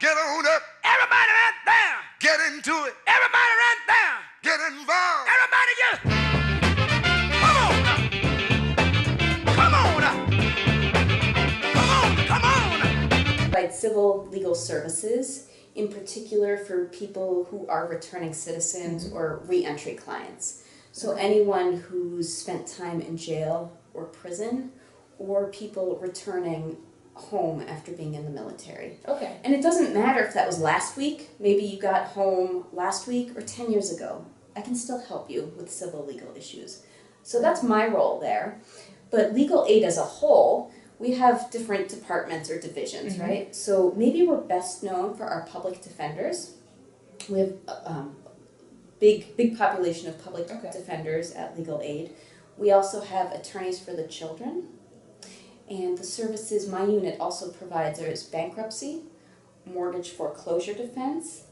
Get on up. Everybody right there. Get into it. Everybody right there. Get involved. Everybody just come on up. Come on up. Come on, come on. Provide civil legal services, in particular for people who are returning citizens or re-entry clients. So anyone who's spent time in jail or prison, or people returning home after being in the military. Okay. And it doesn't matter if that was last week, maybe you got home last week or 10 years ago. I can still help you with civil legal issues. So that's my role there. But legal aid as a whole, we have different departments or divisions, right? So maybe we're best known for our public defenders. We have a big population of public defenders at legal aid. We also have attorneys for the children. And the services my unit also provides is bankruptcy, mortgage foreclosure defense,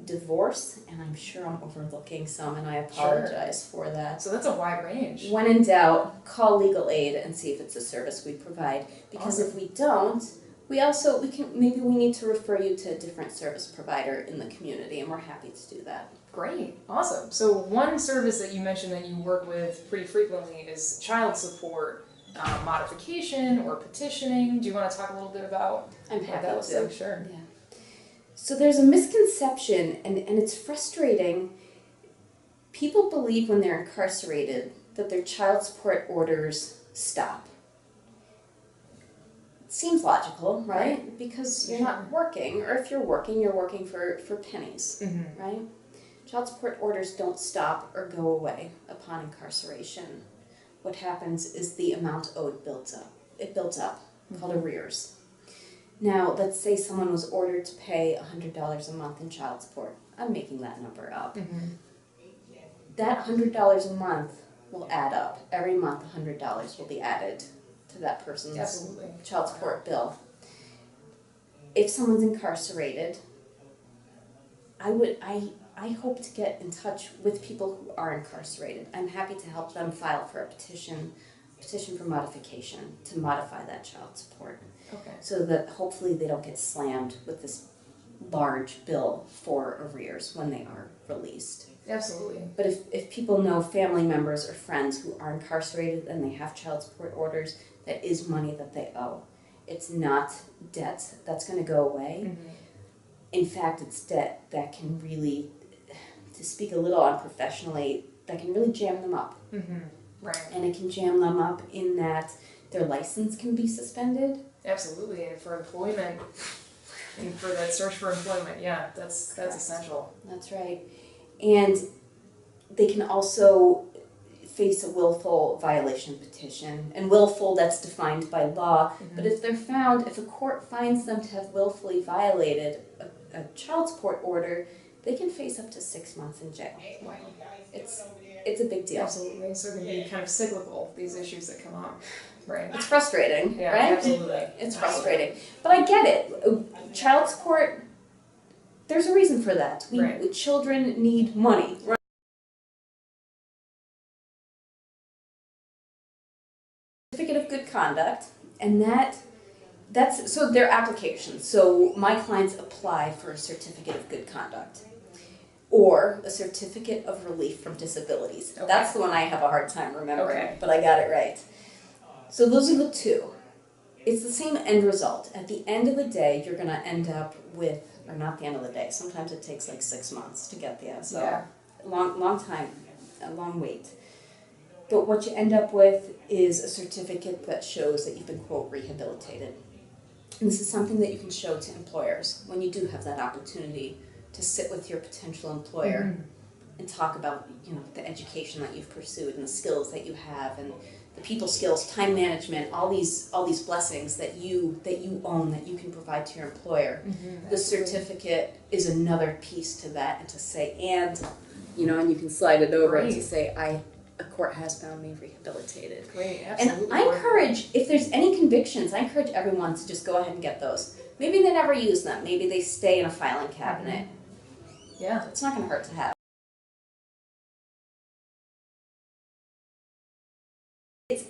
divorce, and I'm sure I'm overlooking some, and I apologize for that. So that's a wide range. When in doubt, call legal aid and see if it's a service we provide. Because if we don't, maybe we need to refer you to a different service provider in the community, and we're happy to do that. Great, awesome. So one service that you mentioned that you work with pretty frequently is child support. Modification or petitioning. Do you want to talk a little bit about I'm what happy that looks to. like? Sure. Yeah. So there's a misconception, and it's frustrating. People believe when they're incarcerated that their child support orders stop. It seems logical, right? Because you're not working, or if you're working for pennies, right? Child support orders don't stop or go away upon incarceration. What happens is the amount owed builds up. It builds up, called arrears. Now, let's say someone was ordered to pay $100 a month in child support. I'm making that number up. That $100 a month will add up. Every month, $100 will be added to that person's child support bill. If someone's incarcerated, I hope to get in touch with people who are incarcerated. I'm happy to help them file for a petition for modification to modify that child support. Okay. So that hopefully they don't get slammed with this large bill for arrears when they are released. Absolutely. But if people know family members or friends who are incarcerated and they have child support orders, that is money that they owe. It's not debt that's going to go away. In fact, it's debt that can really, to speak a little unprofessionally, that can really jam them up. Right. And it can jam them up in that their license can be suspended. Absolutely, and for employment, and for that search for employment, yeah, that's essential. That's right. And they can also face a willful violation petition. And willful, that's defined by law. But if a court finds them to have willfully violated a child support order, they can face up to 6 months in jail. Wow. It's a big deal. Absolutely, so it can be kind of cyclical, these issues that come up, right? It's frustrating, Yeah, right? absolutely. It's frustrating. But I get it. Child support, there's a reason for that. Children need money. Certificate of good conduct, and that's so their applications. So my clients apply for a certificate of good conduct or a certificate of relief from disabilities. That's the one I have a hard time remembering, but I got it right. So those are the two. It's the same end result. At the end of the day, you're going to end up with, or not the end of the day, sometimes it takes like 6 months to get there. So long time, a long wait. But what you end up with is a certificate that shows that you've been, quote, rehabilitated. And this is something that you can show to employers when you do have that opportunity to sit with your potential employer and talk about, the education that you've pursued and the skills that you have and the people skills, time management, all these blessings that you own that you can provide to your employer. The certificate is another piece to that, and to say, and you can slide it over and to say, a court has found me rehabilitated. Great, absolutely. And I encourage, if there's any convictions, I encourage everyone to just go ahead and get those. Maybe they never use them. Maybe they stay in a filing cabinet. Yeah. It's not going to hurt to have. It's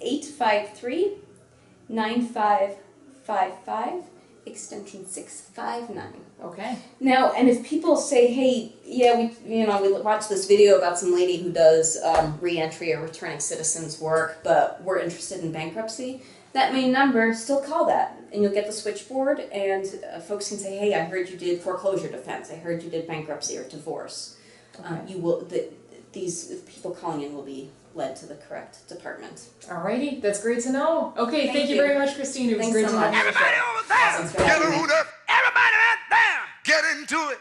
853-9555. extension 659. Okay. Now, and if people say, hey, yeah, we watched this video about some lady who does reentry or returning citizens work, but we're interested in bankruptcy, that main number, still call that, and you'll get the switchboard, and folks can say, hey, I heard you did foreclosure defense, I heard you did bankruptcy or divorce. Okay. These people calling in will be led to the correct department. Alrighty, that's great to know. Okay, thank you you. very much, Christine. It was Thanks great so to have much. you on the show. Everybody over there! Thanks for Get having a me. hoot up. Everybody right there! Get into it.